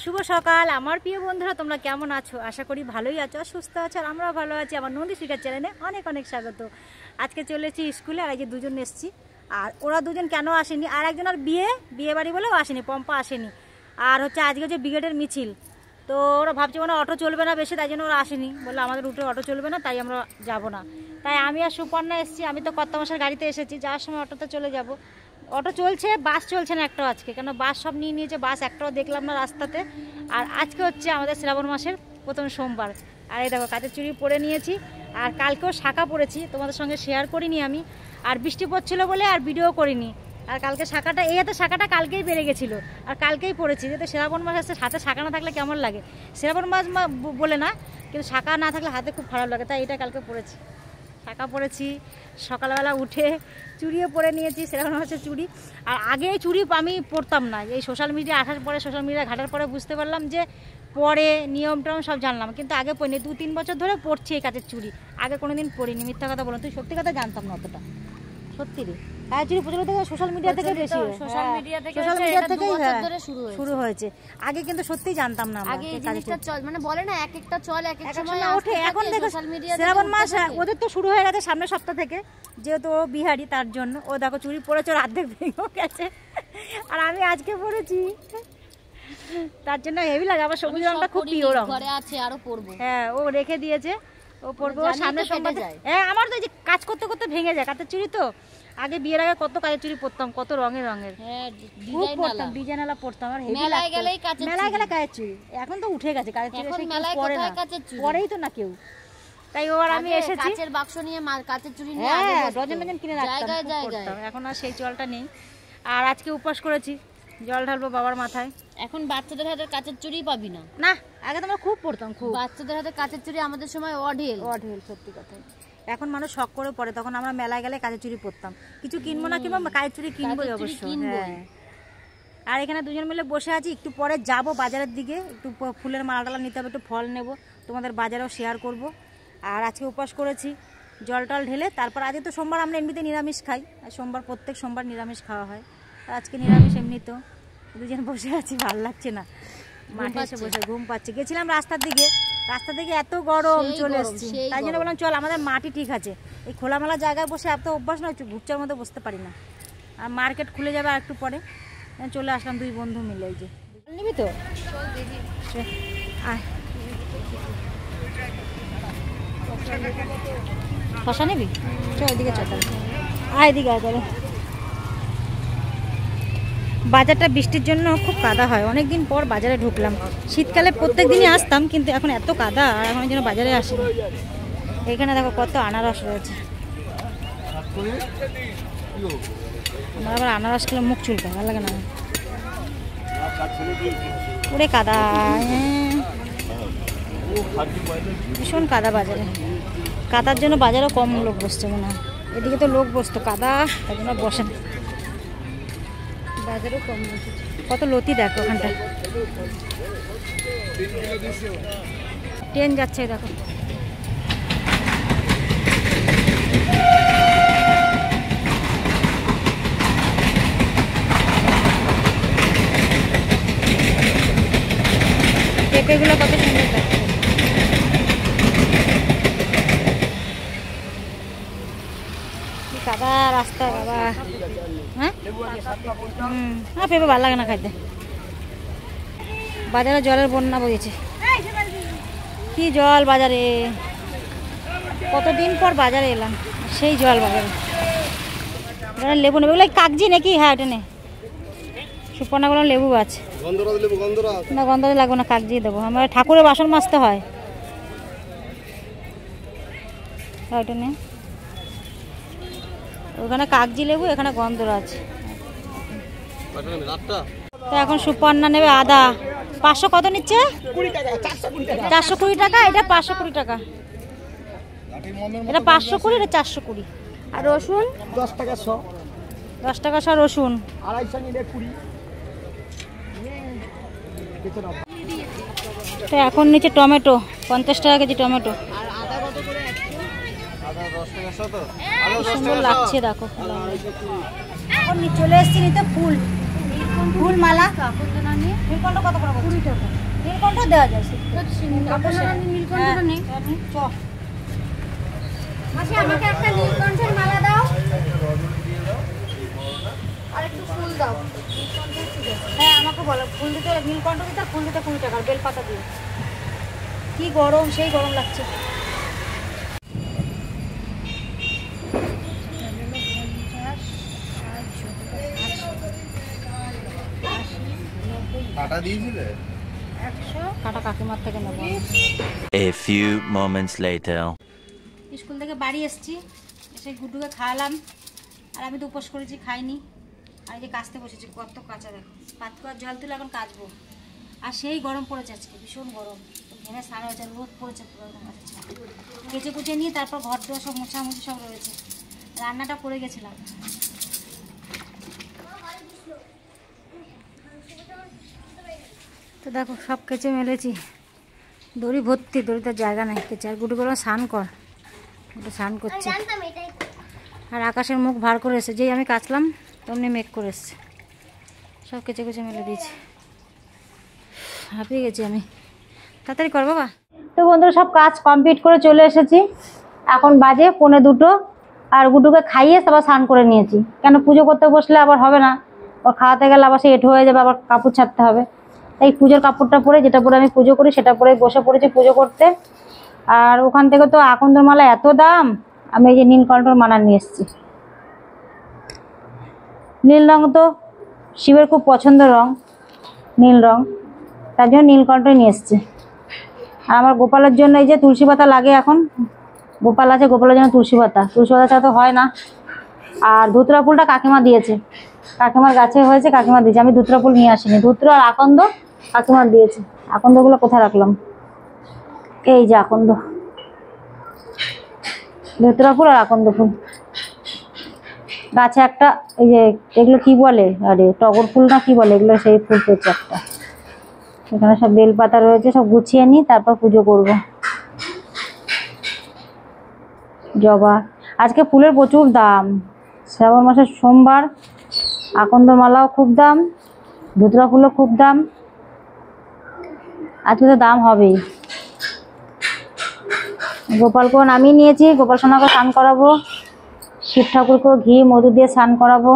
শুভ সকাল আমার প্রিয় বন্ধুরা, তোমরা কেমন আছো? আশা করি ভালোই আছো, সুস্থ আছো, আর আমরাও ভালো আছি। আমার নন্দী শিকার চ্যানেলে অনেক অনেক স্বাগত। আজকে চলেছি স্কুলে, আর এই যে দুজন এসছি, আর ওরা দুজন কেন আসেনি, আর একজনের বিয়ে বাড়ি বলেও আসেনি, পম্পা আসেনি। আর আজকে হচ্ছে ব্রিগেডের মিছিল, তো ওরা ভাবছে মানে অটো চলবে না বেশি, তাই জন্য ওরা আসেনি, বললো আমাদের রুটে অটো চলবে না, তাই আমরা যাব না। তাই আমি আর সুপর্ণা এসেছি। আমি তো কর্তামশার গাড়িতে এসেছি, যাওয়ার সময় অটোতে চলে যাব। অটো চলছে, বাস চলছে না একটাও আজকে, কেন বাস সব নিয়ে নিয়েছে, বাস একটাও দেখলাম না রাস্তাতে। আর আজকে হচ্ছে আমাদের শ্রাবণ মাসের প্রথম সোমবার। আর এই দেখো কাচের চুড়ি পরে নিয়েছি, আর কালকেও শাঁখা পরেছি, তোমাদের সঙ্গে শেয়ার করিনি আমি, আর বৃষ্টি পড়ছিল বলে আর ভিডিও করিনি। আর কালকে শাঁখাটা, এই হাতে শাঁখাটা কালকেই বেড়ে গেছিলো, আর কালকেই পরেছি। যেহেতু শ্রাবণ মাস আসছে, হাতে শাঁখা না থাকলে কেমন লাগে, শ্রাবণ মাস বলে না, কিন্তু শাঁখা না থাকলে হাতে খুব খারাপ লাগে, তাই এটা কালকে পরেছি, শাঁখা পরেছি। সকালবেলা উঠে চুড়িও পরে নিয়েছি, শ্রাবণ মাসের চুড়ি। আর আগে এই চুড়ি আমি পরতাম না, এই সোশ্যাল মিডিয়া আসার পরে, সোশ্যাল মিডিয়া ঘাটার পরে বুঝতে পারলাম যে পরে নিয়ম টম সব জানলাম, কিন্তু আগে পরিনি। 2-3 বছর ধরে পরছি এই কাচের চুড়ি, আগে কোনোদিন পরিনি। মিথ্যা কথা বললাম, তুই সত্যি কথা জানতাম না অতটা, সত্যি রে। হ্যাঁ, চুড়ি প্রচলিত সোশ্যাল মিডিয়া থেকে বেশি, সোশ্যাল মিডিয়া থেকেই শুরু হয়েছে। আগে কিন্তু সত্যিই জানতাম না, আগে এই জিনিসটা চল, মানে বলে না এক একটা চল এক এক সময় ওঠে। এখন দেখো সোশ্যাল মিডিয়া, শ্রাবণ মাস ওদের তো শুরু হয়ে গেছে সামনের সপ্তাহ থেকে, যেহেতু ও বিহারি, তার জন্য ও দেখো চুড়ি পরেছে, অর্ধেক ভেঙেও গেছে, আর আমি আজকে পরেছি, তার জন্য হেভি লাগে। আমার সবুজ রংটা খুব প্রিয় রং, ঘরে আছে আরো পরবো। হ্যাঁ, ও রেখে দিয়েছে, ও পরবো সামনের সোমবার। হ্যাঁ, আমার তো এই যে কাজ করতে করতে ভেঙে যায় কাচের চুড়ি। তো আগে বিয়ের আগে কত কাচের চুড়ি পরতাম, কত রঙের রঙের, খুব পরতাম, ডিজাইনওয়ালা পরতাম। আর মেলায় গেলে কাচের চুড়ি, এখন তো উঠে গেছে কাচের চুড়ি, পরে না, পরেই তো না কেউ। তাই ও আর আমি এসেছি কাচের বাক্স নিয়ে, কাচের চুড়ি নিয়ে আগে ডজন ডজন কিনে রাখতাম, এখন আর সেই চলটা নেই। আর আজকে উপবাস করেছি, জল ঢালবো বাবার মাথায়। এখন বাচ্চাদের হাতে কাচের চুড়ি পাবি না, না আগে তো আমরা খুব পরতাম, খুব বাচ্চাদের হাতে কাচের চুড়ি আমাদের সময় অঢেল, সত্যি কথা। এখন মানুষ শখ করে পরে, তখন আমরা মেলায় গেলে কাচের চুড়ি পরতাম। কিছু কিনবো না, কিংবা কাচের চুড়ি কিনবো অবশ্যই। আর এখানে দুজন মিলে বসে আছি, একটু পরে যাব বাজারের দিকে, একটু ফুলের মালা নিতে হবে, একটু ফল নেব, তোমাদের বাজারেও শেয়ার করব। আর আজকে উপবাস করেছি, জল টল ঢেলে তারপর, আজকে তো সোমবার আমরা এমনিতে নিরামিষ খাই, আর সোমবার প্রত্যেক সোমবার নিরামিষ খাওয়া হয়, আর আজকে নিরামিষ। এমনি তো দুজন বসে আছি, ভালো লাগছে না, মাঠে এসে বসে ঘুম পাচ্ছে। গেছিলাম রাস্তা থেকে এত গরম, চলে এসেছি, তাই জন্য বললাম চল, আমাদের মাটি ঠিক আছে, এই খোলামেলা জায়গায় বসে এত অভ্যাস নয়, ঘুরচার মধ্যে বসতে পারি না। আর মার্কেট খুলে যাবে আর একটু পরে, চলে আসলাম দুই বন্ধু মিলে। এই যে নিবি তো, শশা নিবি, চল এদিকে, চল এদিকে আয়। তাহলে বাজারটা বৃষ্টির জন্য খুব কাদা হয়, অনেকদিন পর বাজারে ঢুকলাম। শীতকালে প্রত্যেক দিনই আসতাম, কিন্তু এখন এত কাদা, আর এখন যেন বাজারে আসি। এখানে দেখো কত আনারস রয়েছে, আমার আবার আনারস খেলে মুখ চুলকায়, ভালো লাগে না, পুরে কাদা, ভীষণ কাদা বাজারে। কাদার জন্য বাজারেও কম লোক বসছে মনে হয়, এদিকে তো লোক বসতো, কাদা তার জন্য বসে না, বাজারও কম বসেছে। কত লতি দেখো ওখানটা, ট্রেন যাচ্ছে দেখো। পেঁপেগুলো কত সুন্দর দেখো, কাদা রাস্তা বাবা। হ্যাঁ, পেঁপে ভালো লাগে না খাইতে। বাজারে জলের বন্যা বইছে, কি জল বাজারে, কতদিন পর বাজারে এলাম, সেই জল বাজারে। লেবু নেবে, ওগুলো কাগজি নাকি? হ্যাঁ, ওটা নে, সুপর্ণাগুলো লেবু আছে না, গন্ধরাজ লাগবে না, কাগজি দেবো। আমার ঠাকুরের বাসন মাজতে হয়, ওটা নে। ওখানে কাগজি লেবু, এখানে গন্ধরাজ। তো এখন সুপর্ণা নেবে আদা, 500 কত নিচ্ছে? 420 টাকা, এটা 520 টাকা, এটা 520, এটা 420। আর রসুন 10 টাকা 100, 10 টাকা 100 রসুন, 250 নিলে 20। তো এখন নিচে টমেটো 50 টাকা কেজি টমেটো। সুন্দর লাগছে দেখো। এখন চলে এসছি নিতে ফুল, ফুল মালা নীলকণ্ঠ কত করে? 20 টাকা। নীলকণ্ঠ দেওয়া যায়, নীলকণ্ঠটা নেই। মাসি আমাকে একটা নীলকণ্ঠের মালা দাও আর একটু ফুল দাও। হ্যাঁ আমাকে বলো ফুল দিতে, নীলকণ্ঠ দিতে, ফুল দিতে 20 টাকা, বেলপাতা দিয়ে। কি গরম, সেই গরম লাগছে। কাটা দিয়েছিলে? 100 কাটা কাকিমার থেকে নেব। A few moments later. School থেকে বাড়ি এসেছি, এসে গুড্ডুকে খাওয়ালাম, আর আমি তো উপোস করেছি, খাইনি। আর এই যে কাচতে বসেছি, কত কাঁচা দেখো, পাত করার জল তুলে এখন কাচবো। আর সেই গরম পড়েছে আজকে, ভীষণ গরম, ঘেমে স্নান হয়েছে, রোদ পড়েছে পুরো একদম কাছে। কেচে কুচে নিয়ে তারপর ঘর দেওয়া সব মোছামুছি সব রয়েছে, রান্নাটা করে গেছিলাম। তো দেখো সব কেচে মেলেছি, দড়ি ভর্তি, দড়িতে জায়গা নেই কেচে। আর গুটি করে স্নান কর, ওটা স্নান করছে। আর আকাশের মুখ ভার করে এসছে, যেই আমি কাচলাম তেমনি মেঘ করে এসছে। সব কেচে কেচে মেলে দিয়েছি, হাঁপিয়ে গেছি আমি। তাড়াতাড়ি কর বাবা। তো বন্ধুরা সব কাজ কমপ্লিট করে চলে এসেছি, এখন বাজে 1:45। আর গুডুকে খাইয়ে আবার স্নান করে নিয়েছি, কেন পুজো করতে বসলে আবার হবে না, ওর খাওয়াতে গেলে আবার সে এঁঠো হয়ে যাবে, আবার কাপড় ছাড়তে হবে। তাই পুজোর কাপড়টা পরে, যেটা পরে আমি পুজো করি সেটা পরে বসে পড়েছি পুজো করতে। আর ওখান থেকে তো আকন্দর মালা এত দাম, আমি এই যে নীলকণ্ঠর মালা নিয়ে এসেছি। নীল রং তো শিবের খুব পছন্দের রং, নীল রং, তার জন্য নীলকণ্ঠই নিয়ে এসেছি। আর আমার গোপালের জন্য এই যে তুলসী পাতা লাগে, এখন গোপাল আছে, গোপালের জন্য তুলসী পাতা ছাড়া তো হয় না। আর ধুতরা ফুলটা কাকিমা দিয়েছে, কাকিমার গাছে হয়েছে, কাকিমা দিয়েছে, আমি ধুতরা ফুল নিয়ে আসিনি। ধুতরা আর আকন্দ কাকিমা দিয়েছে। আকন্দগুলো কোথায় রাখলাম? এই যে আকন্দ, ধুতরা ফুল আর আকন্দ ফুল গাছে একটা। এই যে এগুলো কি বলে, আরে টগর ফুল না কি বলে এগুলো, সেই ফুল পেয়েছে একটা। এখানে সব বেলপাতা রয়েছে, সব গুছিয়ে নিই, তারপর পুজো করব। জবা, আজকে ফুলের প্রচুর দাম, শ্রাবণ মাসের সোমবার। আকন্দর মালাও খুব দাম, ধুতরা ফুলও খুব দাম, আজকে তো দাম হবেই। গোপালকেও নামিয়ে নিয়েছি, গোপাল সোনাকে স্নান করাবো, শিব ঠাকুরকেও ঘি মধু দিয়ে স্নান করাবো।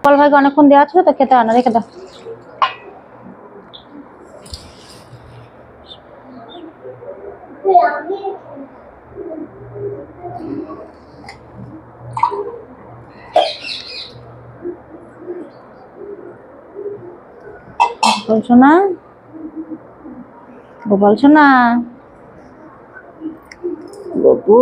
গোপাল ভাইকে অনেকক্ষণ দেওয়া ছিল তো, খেতে হয় না, রেখে দাও। গোপাল সোনা, গোপাল সোনা, গপু,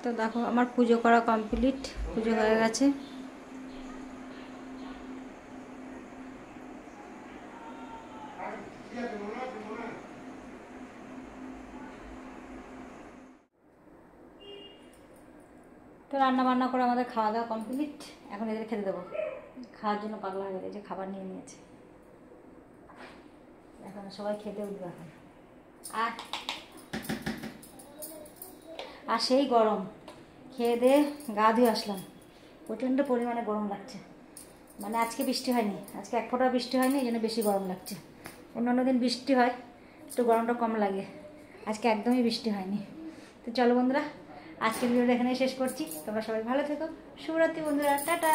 তো দেখো আমার পুজো করা কমপ্লিট, পুজো হয়ে গেছে। তো রান্না বান্না করে আমাদের খাওয়া দাওয়া কমপ্লিট, এখন এদের খেতে দেবো। খাওয়ার জন্য পাগলা হয়ে গেছে, খাবার নিয়ে নিয়েছে, এখন সবাই খেতে উঠবে এখন। আর সেই গরম, খেয়ে দিয়ে গা ধুয়ে আসলাম, প্রচণ্ড পরিমাণে গরম লাগছে। মানে আজকে বৃষ্টি হয়নি, আজকে এক ফোঁটা বৃষ্টি হয়নি, এই জন্য বেশি গরম লাগছে। অন্যান্য দিন বৃষ্টি হয়, একটু গরমটা কম লাগে। আজকে একদমই বৃষ্টি হয়নি। তো চলো বন্ধুরা, আজকের ভিডিওটা এখানে শেষ করছি। তোমরা সবাই ভালো থেকো। শুভরাত্রি বন্ধুরা, টাটা।